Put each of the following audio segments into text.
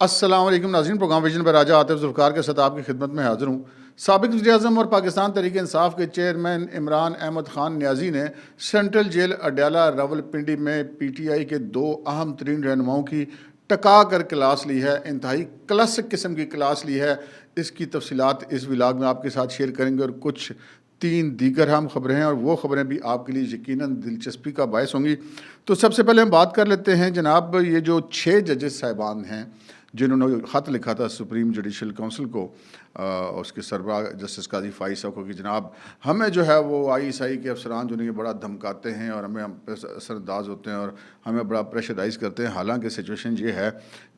अस्सलाम वालेकुम नाज़रीन, प्रोग्राम विजन पर राजा आतिफ ज़ुल्फ़िकार के साथ आपकी खिदमत में हाज़िर हूँ। साबिक़ वज़ीर-ए-आज़म और पाकिस्तान तहरीक इंसाफ के चेयरमैन इमरान अहमद ख़ान न्याज़ी ने सेंट्रल जेल अडयाला रावलपिंडी में PTI के दो अहम तरीन रहनुमाओं की टका कर क्लास ली है। इंतहाई क्लासिक किस्म की क्लास ली है। इसकी तफसीलात इस व्लॉग में आपके साथ शेयर करेंगे और कुछ तीन दीगर अहम खबरें हैं और वो खबरें भी आपके लिए यकीनन दिलचस्पी का बायस होंगी। तो सबसे पहले हम बात कर लेते हैं जनाब, ये जो 6 जजेस साहिबान हैं जिन्होंने ख़त लिखा था सुप्रीम जुडिशल काउंसिल को, उसके सरबराह जस्टिस काजी फ़ाइज़ साहब को कि जनाब हमें जो है वो ISI के अफसरान जो नहीं बड़ा धमकाते हैं और हमें हम पे असरअंदाज होते हैं और हमें बड़ा प्रेशराइज़ करते हैं। हालांकि सिचुएशन ये है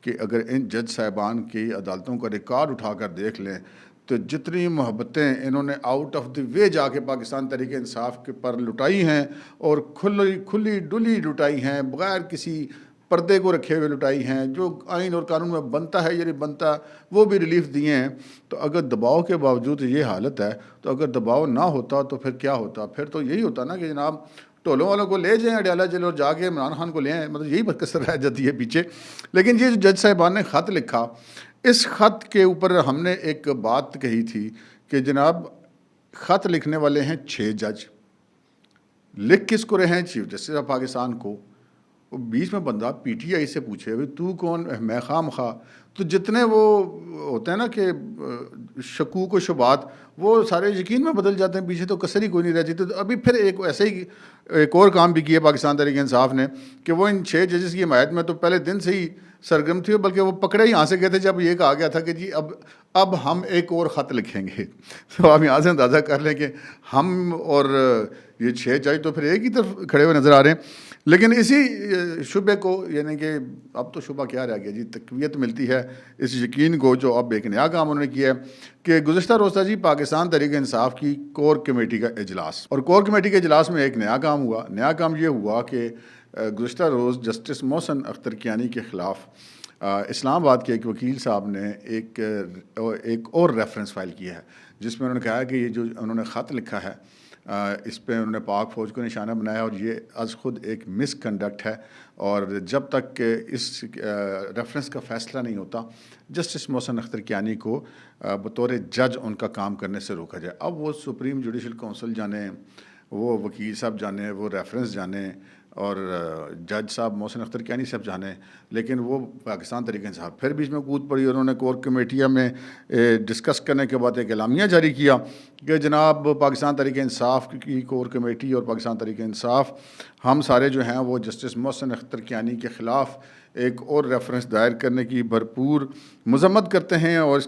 कि अगर इन जज साहिबान की अदालतों का रिकॉर्ड उठाकर देख लें तो जितनी मोहब्बतें इन्होंने आउट ऑफ द वे जाके पाकिस्तान तहरीक इंसाफ के पर लुटाई हैं और खुली डुली लुटाई हैं, बग़ैर किसी पर्दे को रखे हुए लुटाई हैं, जो आइन और कानून में बनता है या नहीं बनता वो भी रिलीफ दिए हैं। तो अगर दबाव के बावजूद ये हालत है तो अगर दबाव ना होता तो फिर क्या होता? फिर तो यही होता ना कि जनाब टोलों वालों को ले जाएं अडयाला जेल और जाके इमरान खान को ले आएँ, मतलब यही कसर रह जाती है पीछे। लेकिन ये जो जज साहिबान ने ख़त लिखा, इस ख़त के ऊपर हमने एक बात कही थी कि जनाब ख़त लिखने वाले हैं 6 जज, लिख किसको रहे हैं? चीफ जस्टिस ऑफ पाकिस्तान को। वो बीच में बंदा PTI से पूछे भाई तू कौन? मैं खाम खा। तो जितने वो होते हैं ना कि शकूक व शुबात वो सारे यकीन में बदल जाते हैं, पीछे तो कसर ही कोई नहीं रहती। तो अभी फिर एक ऐसे ही एक और काम भी किया पाकिस्तान तहरीक इंसाफ ने कि वो इन 6 जजेस की हिमायत में तो पहले दिन से ही सरगर्म थी, बल्कि वो पकड़े ही यहाँ से गए थे जब ये कहा गया था कि जी अब हम एक और ख़त लिखेंगे। तो आप यहाँ से अंदाज़ा कर लें कि हम और ये 6 जज तो फिर एक ही तरफ खड़े हुए नज़र आ रहे हैं। लेकिन इसी शुबे को, यानी कि अब तो शुबा क्या रह गया जी, तक़वियत मिलती है इस यकीन को, जो अब एक नया काम उन्होंने किया है कि गुज़िश्ता रोज़ था जी पाकिस्तान तहरीक इंसाफ की कोर कमेटी का इजलास, और कोर कमेटी के इजलास में एक नया काम हुआ। नया काम ये हुआ कि गुज़िश्ता रोज़ जस्टिस मोहसिन अख्तर कियानी के ख़िलाफ़ इस्लामाबाद के एक वकील साहब ने एक और रेफरेंस फ़ाइल किया है, जिसमें उन्होंने कहा कि ये जो उन्होंने ख़त लिखा है इस पर उन्होंने पाक फ़ौज को निशाना बनाया और ये अज़ ख़ुद एक मिसकंडक्ट है, और जब तक कि इस रेफरेंस का फ़ैसला नहीं होता जस्टिस मोहसिन अख्तर कियानी को बतौर जज उनका काम करने से रोका जाए। अब वो सुप्रीम जुडिशल काउंसिल जाने, वो वकील साहब जाने, वो रेफरेंस जाने और जज साहब मोहसिन अख्तर कियानी साहब जाने, लेकिन वो पाकिस्तान तहरीक इंसाफ फिर बीच में कूद पड़ी। उन्होंने कोर कमेटिया में डिस्कस करने के बाद एक एलामिया जारी किया कि जनाब पाकिस्तान तहरीक इंसाफ की कोर कमेटी और पाकिस्तान तहरीक इंसाफ हम सारे जो हैं वो जस्टिस मोहसिन अख्तर कियानी के ख़िलाफ़ एक और रेफरेंस दायर करने की भरपूर मज़म्मत करते हैं और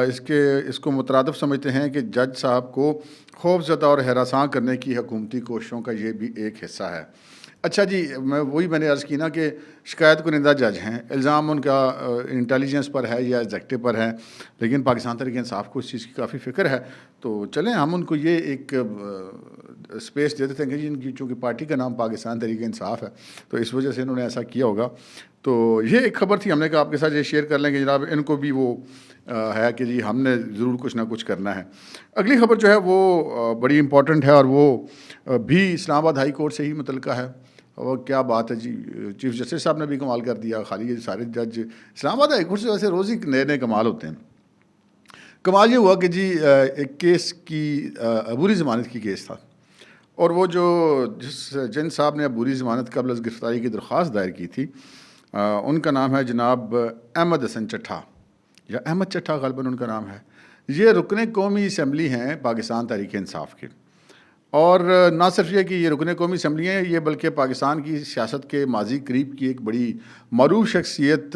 इसको मुतरादिफ समझते हैं कि जज साहब को खौफज़दा और हरासां करने की हुकूमती कोशिशों का ये भी एक हिस्सा है। अच्छा जी, मैंने अर्ज़ की ना कि शिकायत कुनिंदा जज हैं, इल्ज़ाम उनका इंटेलिजेंस पर है या एग्जेक्टिव पर है, लेकिन पाकिस्तान तहरीक इंसाफ को इस चीज़ की काफ़ी फ़िक्र है। तो चलें हम उनको ये एक स्पेस दे देते हैं कि इनकी चूँकि पार्टी का नाम पाकिस्तान तहरीक इंसाफ है तो इस वजह से इन्होंने ऐसा किया होगा। तो ये एक ख़बर थी, हमने कहा आपके साथ ये शेयर कर लें कि जनाब इनको भी वो है कि जी हमने ज़रूर कुछ ना कुछ करना है। अगली ख़बर जो है वो बड़ी इम्पॉर्टेंट है और वो भी इस्लामाबाद हाई कोर्ट से ही मुतल्लिक़ा है। और क्या बात है जी, चीफ जस्टिस साहब ने भी कमाल कर दिया। खाली ये सारे जज इस्लामाबाद हाई कोर्ट से वैसे रोज़ ही नए नए कमाल होते हैं। कमाल ये हुआ कि जी एक केस की अबूरी ज़मानत की केस था, और वो जिन साहब ने अबूरी ज़मानत कबल अज़ गिरफ़्तारी की दरख्वास्त दायर की थी उनका नाम है जनाब अहमद हसन चट्ठा या अहमद चट्ठा ग़ालिबन उनका नाम है। ये रुकने कौमी असम्बली हैं पाकिस्तान तहरीक इंसाफ के, और ना सिर्फ ये कि ये रुकने कौमी असम्बली हैं, ये बल्कि पाकिस्तान की सियासत के माजी करीब की एक बड़ी मरूफ शख्सियत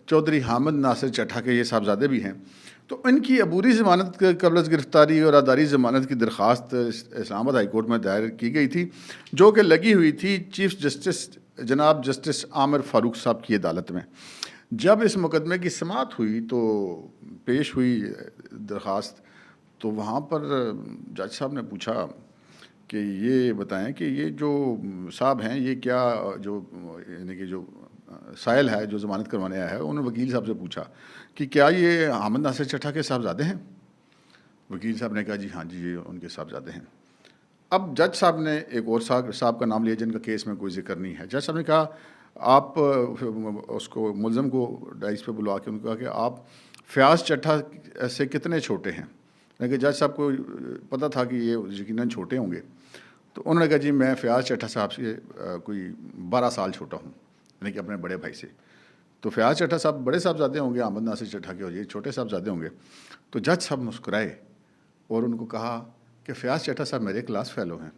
चौधरी हामिद नासिर चट्ठा के ये साहबजादे भी हैं। तो इनकी अबूरी ज़मानत कबल अज़ गिरफ़्तारी और आदारी ज़मानत की दरख्वास्त इस्लामाबाद हाई कोर्ट में दायर की गई थी, जो कि लगी हुई थी चीफ जस्टिस जनाब जस्टिस आमिर फ़ारूक साहब की अदालत में। जब इस मुकदमे की समाअत हुई तो पेश हुई दरख्वास्त, तो वहाँ पर जज साहब ने पूछा कि ये बताएं कि ये जो साहब हैं ये क्या, जो यानी कि जो साइल है जो ज़मानत करवाने आया है, उन्होंने वकील साहब से पूछा कि क्या ये हामिद नासिर चट्ठा के साहबजादे हैं? वकील साहब ने कहा जी हाँ जी ये उनके साहबजादे हैं। अब जज साहब ने एक और साहब का नाम लिया जिनका केस में कोई जिक्र नहीं है। जज साहब ने कहा आप उसको मुलज़म को डाइस पे बुला के उनको कहा कि आप फ़याज़ चट्टा से कितने छोटे हैं। लेकिन जज साहब को पता था कि ये यकीनन छोटे होंगे, तो उन्होंने कहा जी मैं फ़याज़ चट्टा साहब से कोई 12 साल छोटा हूँ, यानी कि अपने बड़े भाई से। तो फ़याज़ चट्टा साहब बड़े साहबज़ादे होंगे, अहमद नासिर चट्टा के, और ये छोटे साहबज़ादे होंगे। तो जज साहब मुस्कुराए और उनको कहा कि फ़याज़ चट्टा साहब मेरे क्लास फ़ेलो हैं।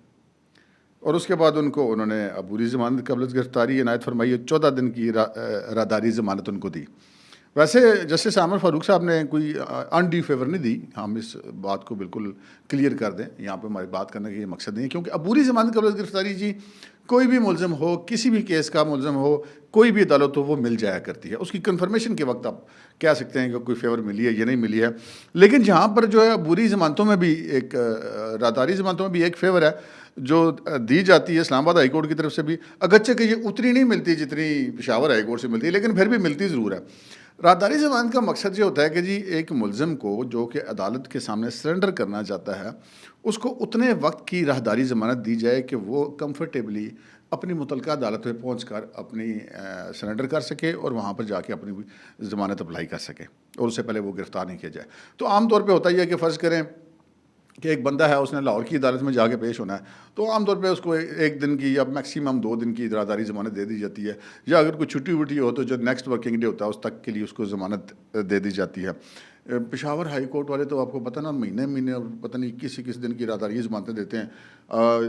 और उसके बाद उन्होंने अबूरी ज़मानत कबल गिरफ्तारी इनायत फरमाई, 14 दिन की राहदारी ज़मानत उनको दी। वैसे जस्टिस आमिर फ़ारूक साहब ने कोई अनड्यू फेवर नहीं दी, हम इस बात को बिल्कुल क्लियर कर दें, यहाँ पे हमारी बात करने का ये मकसद नहीं है, क्योंकि अबूरी ज़मानत कबल गिरफ्तारी जी कोई भी मुलज़म हो, किसी भी केस का मुलज़म हो, कोई भी अदालत हो, वो मिल जाया करती है। उसकी कन्फर्मेशन के वक्त आप कह सकते हैं कि कोई फेवर मिली है या नहीं मिली है। लेकिन जहाँ पर जो है अबूरी ज़मानतों में भी एक राहदारी ज़मानतों में भी एक फेवर है जो दी जाती है इस्लामाबाद हाई कोर्ट की तरफ से भी, अगरचे कि ये उतनी नहीं मिलती जितनी पेशावर हाई कोर्ट से मिलती है, लेकिन फिर भी मिलती ज़रूर है। राहदारी ज़मानत का मकसद ये होता है कि जी एक मुलज़म को जो कि अदालत के सामने सरेंडर करना चाहता है, उसको उतने वक्त की राहदारी ज़मानत दी जाए कि वो कंफर्टेबली अपनी मुतलका अदालत में पहुँच कर अपनी सरेंडर कर सके और वहाँ पर जाके अपनी ज़मानत अप्लाई कर सके, और उससे पहले वो गिरफ़्तार नहीं किया जाए। तो आम तौर पे होता ही है कि फ़र्ज़ करें कि एक बंदा है, उसने लाहौर की अदालत में जाके पेश होना है, तो आमतौर पे उसको एक दिन की या मैक्सिमम 2 दिन की राहदारी ज़मानत दे दी जाती है, या अगर कोई छुट्टी वुट्टी हो तो जो नेक्स्ट वर्किंग डे होता है उस तक के लिए उसको ज़मानत दे दी जाती है। पेशावर हाई कोर्ट वाले तो आपको पता ना महीने महीने और पता नहीं किस दिन की राहदारी ज़मानतें देते हैं।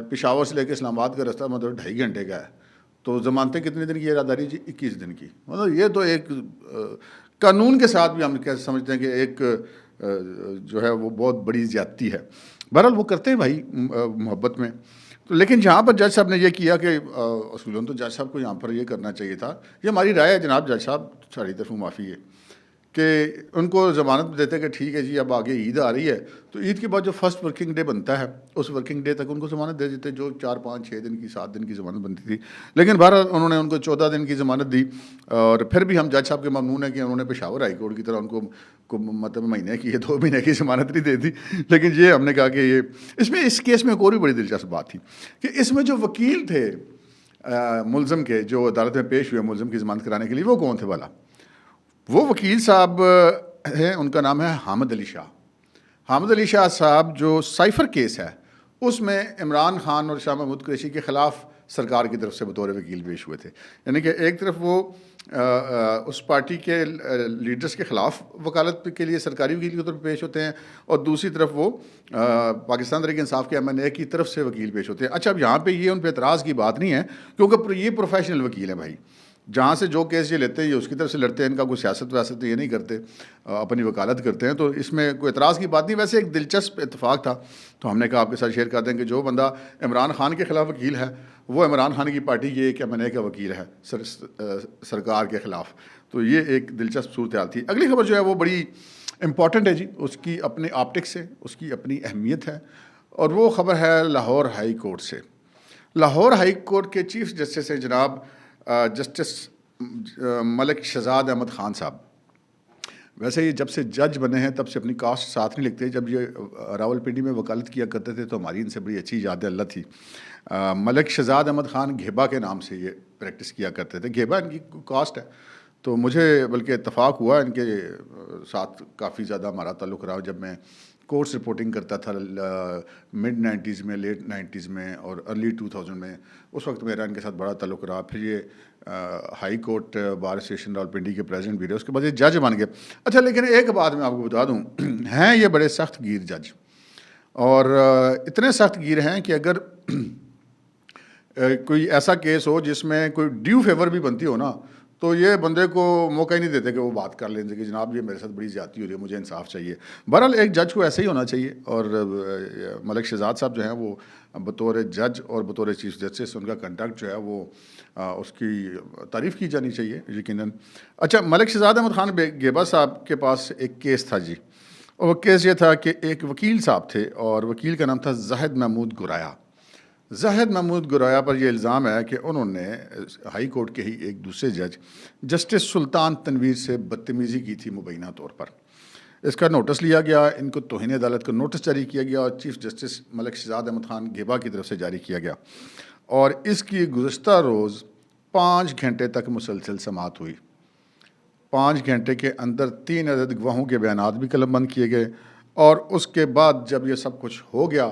पेशावर से लेकर इस्लामाबाद का रास्ता मतलब 2.5 घंटे का है, तो ज़मानतें कितने दिन की है राहदारी जी? 21 दिन की। मतलब ये तो एक कानून के साथ भी हम कैसे समझते हैं कि एक जो है वो बहुत बड़ी ज़्यादती है। बहरहाल वो करते हैं भाई मोहब्बत में। तो लेकिन जहाँ पर जज साहब ने ये किया कि असूलन तो जज साहब को यहाँ पर ये करना चाहिए था, ये हमारी राय है जनाब जज साहब, सारी तरफ माफ़ी है कि उनको ज़मानत देते कि ठीक है जी अब आगे ईद आ रही है, तो ईद के बाद जो फर्स्ट वर्किंग डे बनता है उस वर्किंग डे तक उनको ज़मानत दे देते, जो 4, 5, 6 दिन की, 7 दिन की ज़मानत बनती थी। लेकिन बहरहाल उन्होंने उनको 14 दिन की ज़मानत दी, और फिर भी हम जज साहब के ममनून है कि उन्होंने पेशावर हाई कोर्ट की तरह उनको मतलब महीने की या 2 महीने की ज़मानत नहीं दे दी। लेकिन ये हमने कहा कि ये इसमें इस केस में एक और भी बड़ी दिलचस्प बात थी कि इसमें जो वकील थे मुलज़म के, जो अदालत में पेश हुए मुलज़म की ज़मानत कराने के लिए, वो कौन थे वाला? वो वकील साहब हैं, उनका नाम है हामिद अली शाह। हामिद अली शाह साहब जो साइफ़र केस है उसमें इमरान खान और शाह महमूद कुरैशी के ख़िलाफ़ सरकार की तरफ से बतौर वकील पेश हुए थे। यानी कि एक तरफ वो उस पार्टी के लीडर्स के ख़िलाफ़ वकालत के लिए सरकारी वकील की तरफ पेश होते हैं, और दूसरी तरफ वो पाकिस्तान तहरीक इंसाफ के MNA की तरफ से वकील पेश होते हैं। अच्छा, अब यहाँ पे ये उन पर एतराज़ की बात नहीं है, क्योंकि ये प्रोफेशनल वकील हैं भाई, जहाँ से जो केस ये लेते हैं ये उसकी तरफ से लड़ते हैं, इनका कोई सियासत वयासत ये नहीं करते, अपनी वकालत करते हैं, तो इसमें कोई एतराज़ की बात नहीं। वैसे एक दिलचस्प इत्तेफाक था, तो हमने कहा आपके साथ शेयर कर दें कि जो बंदा इमरान खान के ख़िलाफ़ वकील है वो इमरान खान की पार्टी के एक MNA का वकील है सरकार के ख़िलाफ़। तो ये एक दिलचस्प सूरत हाल थी। अगली खबर जो है वो बड़ी इम्पॉर्टेंट है जी, उसकी अपने ऑप्टिक्स से उसकी अपनी अहमियत है, और वो ख़बर है लाहौर हाई कोर्ट से। लाहौर हाई कोर्ट के चीफ जस्टिस हैं जनाब जस्टिस मलिक शहजाद अहमद ख़ान साहब। वैसे ये जब से जज बने हैं तब से अपनी कास्ट साथ नहीं लिखते। जब ये रावलपिंडी में वकालत किया करते थे तो हमारी इनसे बड़ी अच्छी याद अल्लाह थी। मलिक शहजाद अहमद ख़ान घेबा के नाम से ये प्रैक्टिस किया करते थे। घेबा इनकी कास्ट है, तो मुझे बल्कि इत्तफ़ाक हुआ इनके साथ काफ़ी ज़्यादा हमारा ताल्लुक़ रहा जब मैं कोर्ट्स रिपोर्टिंग करता था मिड 90s में, लेट 90s में और अर्ली 2000 में। उस वक्त मेरा इनके साथ बड़ा ताल्लुक़ रहा। फिर ये high court bar association Rawalpindi के प्रेसिडेंट भी रहे, उसके बाद ये जज बन गए। अच्छा, लेकिन एक बात मैं आपको बता दूं, हैं ये बड़े सख्त गिर जज, और इतने सख्त गिर हैं कि अगर कोई ऐसा केस हो जिसमें कोई ड्यू फेवर भी बनती हो ना, तो ये बंदे को मौका ही नहीं देते कि वो बात कर लें कि जनाब ये मेरे साथ बड़ी ज़्यादती हो रही है, मुझे इंसाफ चाहिए। बहरहाल एक जज को ऐसे ही होना चाहिए, और मलिक शहजाद साहब जो हैं वो बतौर जज और बतौर चीफ जस्टिस उनका कंडक्ट जो है वो उसकी तारीफ़ की जानी चाहिए यकीनन। अच्छा, मलिक शहजाद अहमद ख़ान घेबा साहब के पास एक केस था जी, और वो केस ये था कि एक वकील साहब थे, और वकील का नाम था जाहिद महमूद गुराया। जाहिद महमूद गुराया पर यह इल्ज़ाम है कि उन्होंने हाई कोर्ट के ही एक दूसरे जज जस्टिस सुल्तान तनवीर से बदतमीज़ी की थी मुबैना तौर पर। इसका नोटिस लिया गया, इनको तौहीन अदालत का नोटिस जारी किया गया, और चीफ जस्टिस मलिक शहजाद अहमद ख़ान घेबा की तरफ से जारी किया गया। और इसकी गुज़श्ता रोज़ 5 घंटे तक मुसलसल समाअत हुई। 5 घंटे के अंदर 3 अदद गवाहों के बयानात भी कलमबंद किए गए और उसके बाद जब ये सब कुछ हो गया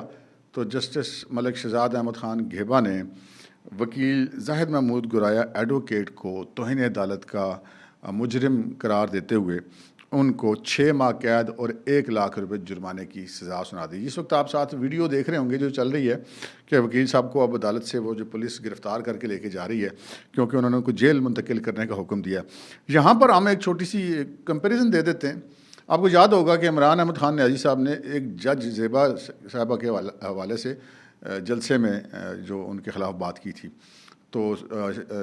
तो जस्टिस मलिक शहजाद अहमद ख़ान घेबा ने वकील जाहिद महमूद गुराया एडवोकेट को तौहीन अदालत का मुजरिम करार देते हुए उनको 6 माह कैद और 1 लाख रुपए जुर्माने की सज़ा सुना दी। इस वक्त आप साथ वीडियो देख रहे होंगे जो चल रही है कि वकील साहब को अब अदालत से वो जो पुलिस गिरफ़्तार करके लेके जा रही है क्योंकि उन्होंने उनको जेल मुंतकिल करने का हुक्म दिया। यहाँ पर हम एक छोटी सी कंपेरिज़न दे देते हैं। आपको याद होगा कि इमरान अहमद ख़ान न्याज़ी साहब ने एक जज ज़ेबा साहबा के हवाले से जलसे में जो उनके ख़िलाफ़ बात की थी, तो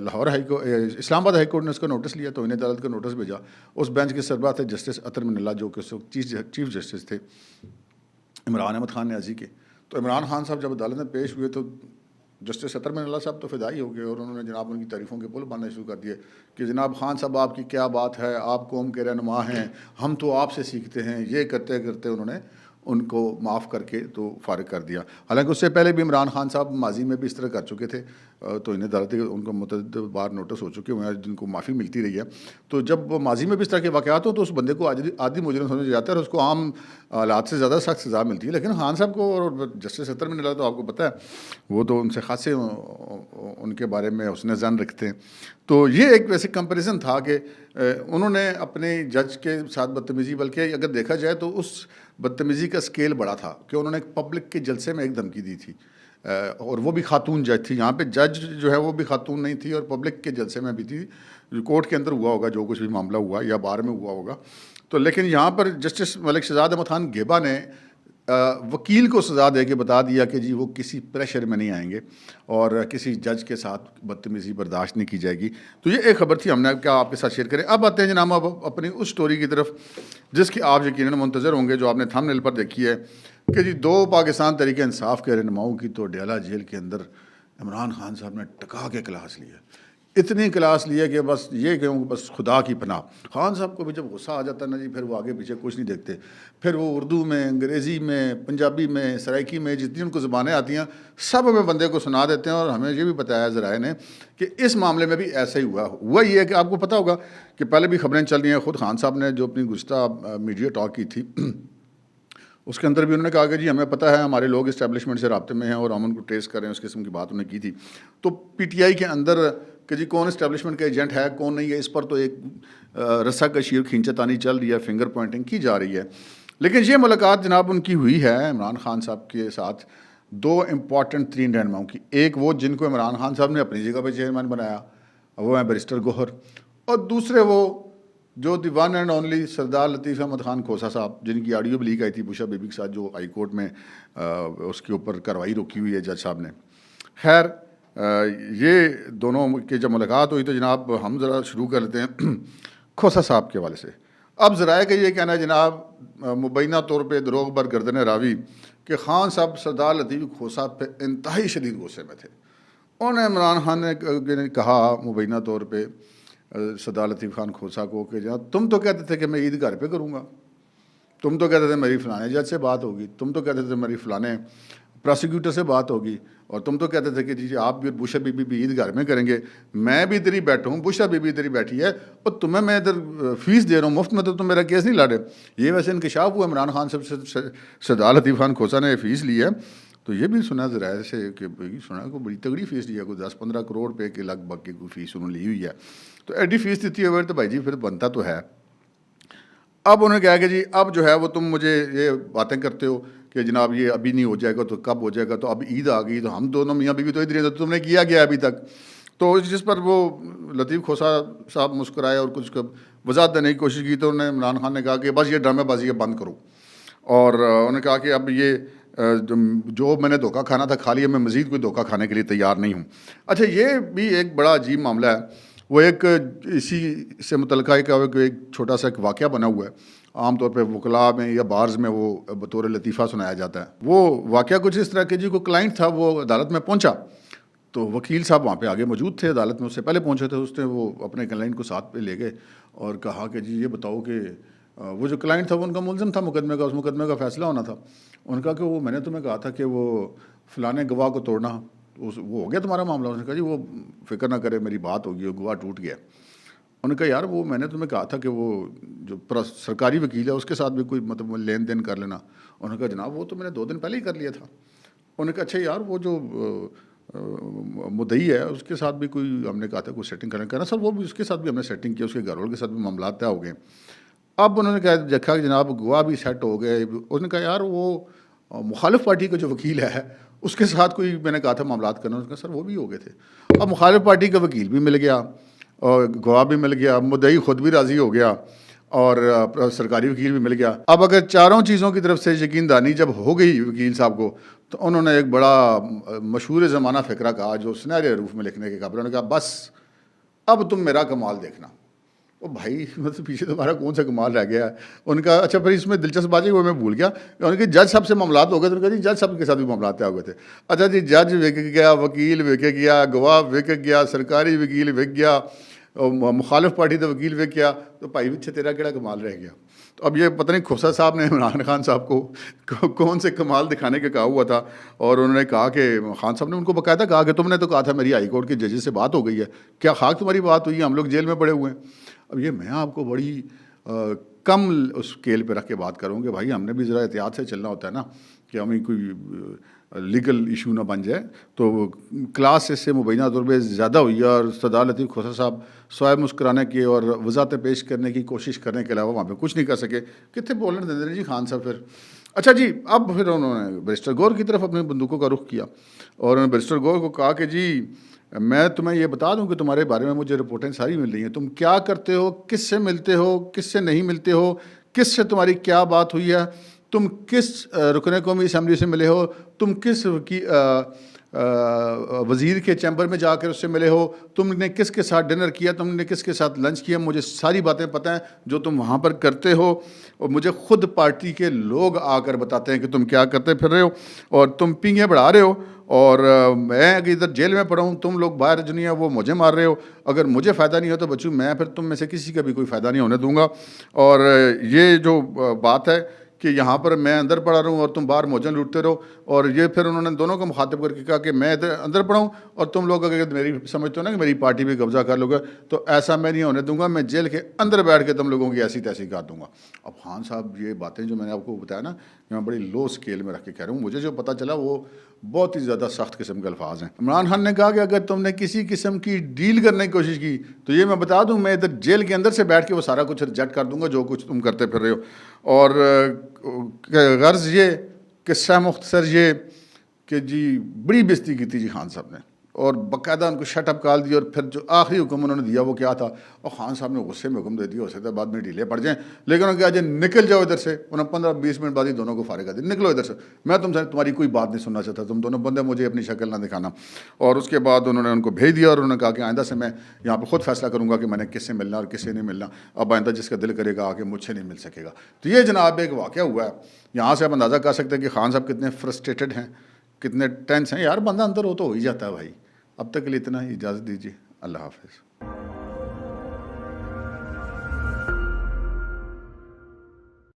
Lahore high court Islamabad high court ने उसका नोटिस लिया, तो इन्हें अदालत का नोटिस भेजा। उस बेंच के सरबराह थे जस्टिस अतर मिनल्ला जो कि चीफ जस्टिस थे इमरान अहमद ख़ान न्याज़ी के। तो इमरान खान साहब जब अदालत में पेश हुए तो जस्टिस अतर मिनल्ला साहब तो फिदाई हो गए और उन्होंने जनाब उनकी तारीफ़ों के पुल बनने शुरू कर दिए कि जनाब खान साहब आपकी क्या बात है, आप कौम के रहनुमा हैं, हम तो आपसे सीखते हैं। ये करते करते उन्होंने उनको माफ़ करके तो फ़ारिग कर दिया। हालांकि उससे पहले भी इमरान खान साहब माजी में भी इस तरह कर चुके थे, तो इन्हें अदालत उनको मुतअद्दिद बार नोटिस हो चुके हुए हैं जिनको माफ़ी मिलती रही है। तो जब माजी में भी इस तरह के वाक़यात हो तो उस बंदे को आदि मुजरिम समझा जाता है और उसको आम हालात से ज़्यादा सख्त सज़ा मिलती है। लेकिन खान साहब को और जस्टिस अतर मिनल्ला तो आपको पता है वो तो उनसे खासे उनके बारे में हुस्न ज़न रखते हैं। तो ये एक वैसे कंपैरिजन था कि उन्होंने अपने जज के साथ बदतमीज़ी, बल्कि अगर देखा जाए तो उस बदतमीज़ी का स्केल बड़ा था कि उन्होंने एक पब्लिक के जलसे में एक धमकी दी थी और वो भी खातून जज थी। यहाँ पे जज जो है वो भी खातून नहीं थी और पब्लिक के जलसे में भी थी। कोर्ट के अंदर हुआ होगा जो कुछ भी मामला हुआ या बार में हुआ होगा। तो लेकिन यहाँ पर जस्टिस मलिक शहजाद अहमद ख़ान घेबा ने वकील को सज़ा दे के बता दिया कि जी वो किसी प्रेशर में नहीं आएंगे और किसी जज के साथ बदतमीज़ी बर्दाश्त नहीं की जाएगी। तो ये एक खबर थी, हमने क्या आपके साथ शेयर करें। अब आते हैं जनाब अब अपनी उस स्टोरी की तरफ जिसकी आप यकीनन मुंतज़र होंगे, जो आपने थंबनेल पर देखी है कि जी 2 पाकिस्तान तहरीक इंसाफ के रहनुमाओं की तो अडयाला जेल के अंदर इमरान खान साहब ने टका के क्लास लिया। इतनी क्लास लिया कि बस ये कहूँ बस खुदा की पनाह। खान साहब को भी जब गुस्सा आ जाता है ना जी, फिर वो आगे पीछे कुछ नहीं देखते। फिर वो उर्दू में, अंग्रेज़ी में, पंजाबी में, सराइकी में, जितनी उनको ज़बानें आती हैं सब हमें बंदे को सुना देते हैं। और हमें ये भी बताया ज़राए ने कि इस मामले में भी ऐसा ही हुआ ये है कि आपको पता होगा कि पहले भी खबरें चल रही हैं। ख़ुद खान साहब ने जो अपनी गुज़श्ता मीडिया टॉक की थी उसके अंदर भी उन्होंने कहा कि जी हमें पता है हमारे लोग इस्टेब्लिशमेंट से राब्ते में हैं और हम उनको ट्रेस कर रहे हैं, उस किस्म की बात उन्होंने की थी। तो पीटीआई के अंदर कि जी कौन इस्टेब्लिशमेंट का एजेंट है कौन नहीं है, इस पर तो एक रस्सा कशी और खींचतानी चल रही है, फिंगर पॉइंटिंग की जा रही है। लेकिन ये मुलाकात जनाब उनकी हुई है इमरान खान साहब के साथ 2 इम्पॉर्टेंट 3 रहनुमाओं की। एक वो जिनको इमरान खान साहब ने अपनी जगह पर चेयरमैन बनाया, वो हैं बैरिस्टर गोहर, और दूसरे वो जो दी वन एंड ओनली सरदार लतीफ़ अहमद ख़ान खोसा साहब, जिनकी ऑडियो भी लीक आई थी बुशा बीबी के साथ, जो हाई कोर्ट में उसके ऊपर कार्रवाई रोकी हुई है जज साहब ने। खैर ये दोनों की जब मुलाकात हुई तो जनाब हम ज़रा शुरू कर लेते हैं खोसा साहब के हवाले से। अब ज़राए का ये कहना है जनाब मुबैना तौर पर दरोग बर गर्दन रावी कि खान साहब सरदार लतीफ़ खोसा पे इंतहाई शदीद गुस्से में थे। उन्होंने इमरान खान ने कहा मुबैना तौर पर सरदार लतीफ़ खान खोसा को कि जनाब तुम तो कहते थे कि मैं ईद घर पे करूँगा, तुम तो कहते थे मेरी फ़लाने जज से बात होगी, तुम तो कहते थे मेरी फ़लाने प्रोसिक्यूटर से बात होगी, और तुम तो कहते थे कि जी आप भी बुशा बीबी भी ईद घर में करेंगे। मैं भी इधर ही बैठा हूँ, बुशा बीबी इधर ही बैठी है और तुम्हें मैं इधर फ़ीस दे रहा हूँ मुफ्त में, तो तुम मेरा केस नहीं लड़े। ये वैसे इंकशाफ हुआ इमरान खान से सरदार लतीफ़ खान खोसा ने फ़ीस ली है। तो ये भी सुना ज़रा से कि सुना को बड़ी तगड़ी फ़ीस ली है, कोई 10-15 करोड़ रुपए के लगभग की कोई फ़ीस उन्होंने ली हुई है। तो एडी फ़ीस देती है तो भाई जी फिर बनता तो है। अब उन्होंने कहा कि जी अब जो है वो तुम मुझे ये बातें करते हो कि जनाब ये अभी नहीं हो जाएगा तो कब हो जाएगा, तो अब ईद आ गई तो हम दोनों मियाँ बीवी तो इधर ही, तो तुमने किया गया अभी तक। तो जिस पर वो लतीफ़ खोसा साहब मुस्कुराए और कुछ वजाहत देने की कोशिश की, तो उन्होंने इमरान खान ने कहा कि बस ये ड्रामेबाजी बंद करो। और उन्होंने कहा कि अब ये जो मैंने धोखा खाना था खा लिया, मैं मज़ीद कोई धोखा खाने के लिए तैयार नहीं हूँ। अच्छा, ये भी एक बड़ा अजीब मामला है। वो एक इसी से मुतल्लिक़ एक छोटा सा एक वाक़या बना हुआ है, आमतौर पे वकला में या बार्स में वो बतौर लतीफ़ा सुनाया जाता है। वो वाक़या कुछ इस तरह के जी, को क्लाइंट था, वो अदालत में पहुंचा तो वकील साहब वहाँ पे आगे मौजूद थे, अदालत में उससे पहले पहुंचे थे। उसने वो अपने क्लाइंट को साथ पे ले गए और कहा कि जी ये बताओ कि वो जो क्लाइंट था वो उनका मुलज़िम था मुकदमे का, उस मुकदमे का फ़ैसला होना था। उनका कि वो मैंने तुम्हें कहा था कि वो फ़लाने गवाह को तोड़ना, उस वो हो गया तुम्हारा मामला? उसने कहा जी वो फिक्र ना करे, मेरी बात होगी, वो गवाह टूट गया। उन्होंने कहा यार वो मैंने तुम्हें कहा था कि वो जो सरकारी वकील है उसके साथ भी कोई मतलब लेन देन कर लेना। उन्होंने कहा जनाब वो तो मैंने 2 दिन पहले ही कर लिया था। उन्होंने कहा अच्छा यार वो जो मुद्दई है उसके साथ भी कोई हमने कहा था कोई सेटिंग करना, कहना सर वो भी उसके साथ भी हमने सेटिंग की, उसके घर वालों के साथ भी मामला तय हो गए। अब उन्होंने कहा देखा कि जनाब गवाह भी सेट हो गए। उसने कहा यार वो मुखालिफ पार्टी का जो वकील है उसके साथ कोई मैंने कहा था मामला करना, उसने कहा सर वो भी हो गए थे। अब मुखालिफ पार्टी का वकील भी मिल गया और गवाह भी मिल गया, मुद्दई खुद भी राज़ी हो गया और सरकारी वकील भी मिल गया। अब अगर चारों चीज़ों की तरफ से यकीनदानी जब हो गई वकील साहब को, तो उन्होंने एक बड़ा मशहूर ज़माना फ़िक्रा कहा जो सुनहरे रूफ में लिखने के काबिल। उन्होंने कहा बस अब तुम मेरा कमाल देखना। ओ भाई मतलब पीछे तुम्हारा कौन सा कमाल रह गया है? उनका अच्छा फिर इसमें दिलचस्प बात है वो मैं भूल गया, उनके जज साहब से मामला हो गए। तो उन्होंने कहा जी जज साहब के साथ भी मामला तय हो गए थे। अच्छा जी जज विक गया, वकील विक गया, गवाह विक गया, सरकारी वकील विक गया, मुखालिफ पार्टी का वकील विक गया, तो भाई पीछे तेरा केड़ा कमाल रह गया? तो अब ये पता नहीं खुफसा साहब ने इमरान खान साहब को कौन से कमाल दिखाने का कहा हुआ था। और उन्होंने कहा कि खान साहब ने उनको बाकायदा कहा कि तुमने तो कहा था मेरी हाई कोर्ट के जजेस से बात हो गई है, क्या खाक तुम्हारी बात हुई है? हम लोग जेल में पड़े हुए हैं। अब ये मैं आपको बड़ी कम उस स्केल पे रख के बात करूँ कि भाई हमने भी ज़रा एहतियात से चलना होता है ना, कि हमें कोई लीगल इशू ना बन जाए। तो क्लास इससे मुबैना तौर पर ज़्यादा हुई है और सरदार लतीफ़ खोसा साहब स्वाय मुस्कुराने की और वजाहतें पेश करने की कोशिश करने के अलावा वहाँ पे कुछ नहीं कर सके। कितने बोलने देते हैं जी खान साहब फिर। अच्छा जी अब फिर उन्होंने बैरिस्टर गौर की तरफ अपनी बंदूकों का रुख किया और उन्होंने बैरिस्टर गौर को कहा कि जी मैं तुम्हें ये बता दूं कि तुम्हारे बारे में मुझे रिपोर्टें सारी मिल रही हैं, तुम क्या करते हो, किससे मिलते हो, किससे नहीं मिलते हो, किससे तुम्हारी क्या बात हुई है, तुम किस रुकने कौमी असम्बली से मिले हो, तुम किस वज़ीर के चैम्बर में जाकर उससे मिले हो, तुमने किसके साथ डिनर किया, तुमने किसके साथ लंच किया, मुझे सारी बातें पता हैं जो तुम वहाँ पर करते हो। और मुझे खुद पार्टी के लोग आकर बताते हैं कि तुम क्या करते फिर रहे हो और तुम पींगे बढ़ा रहे हो। और मैं अगर इधर जेल में पड़ा हूँ, तुम लोग बाहर दुनिया वो मुझे मार रहे हो। अगर मुझे फ़ायदा नहीं हो तो बच्चों मैं फिर तुम में से किसी का भी कोई फ़ायदा नहीं होने दूंगा। और ये जो बात है कि यहाँ पर मैं अंदर पड़ा रहूँ और तुम बाहर मौजन लूटते रहो। और ये फिर उन्होंने दोनों को मुखातिब करके कहा कि मैं इधर अंदर पड़ा हूँ और तुम लोग अगर मेरी समझते हो ना कि मेरी पार्टी पे कब्जा कर लोगे, तो ऐसा मैं नहीं होने दूंगा, मैं जेल के अंदर बैठ के तुम लोगों की ऐसी तैसी कर दूंगा। अब खान साहब ये बातें जो मैंने आपको बताया ना, मैं बड़ी लो स्केल में रख के कह रहा हूँ, मुझे जो पता चला वो बहुत ही ज़्यादा सख्त किस्म के अल्फाज हैं। इमरान खान ने कहा कि अगर तुमने किसी किस्म की डील करने की कोशिश की तो ये मैं बता दूं, मैं इधर जेल के अंदर से बैठ के वो सारा कुछ रिजेक्ट कर दूंगा जो कुछ तुम करते फिर रहे हो। और गर्ज ये किस्सा मुख्तसर ये कि जी बड़ी बेइज्जती की थी जी खान साहब ने और बाकायदा उनको शटअप कॉल दी। और फिर जो आखिरी हुक्म उन्होंने दिया वो क्या था, और खान साहब ने गुस्से में हुक्म दे दिया, हो सकता है बाद में ढीले पड़ जाएं, लेकिन उन्होंने कहा जी निकल जाओ इधर से। उन्होंने 15-20 मिनट बाद ही दोनों को फारिग कर दिया, निकलो इधर से, मैं तुमसे तुम्हारी कोई बात नहीं सुनना चाहता, तुम दोनों बंदे मुझे अपनी शक्ल ना दिखाना। और उसके बाद उन्होंने उनको भेज दिया और उन्होंने कहा कि आइंदा से मैं यहाँ पर खुद फैसला करूँगा कि मैंने किससे मिलना और किससे नहीं मिलना, अब आइंदा जिसका दिल करेगा आके मुझसे नहीं मिल सकेगा। तो ये जनाब एक वाक़या हुआ है, यहाँ से आप अंदाज़ा कर सकते हैं कि खान साहब कितने फ्रस्ट्रेटेड हैं, कितने टेंस हैं। यार बंदा अंदर हो तो हो ही जाता है भाई। अब तक के लिए इतना ही, इजाज़त दीजिए, अल्लाह हाफ़िज़।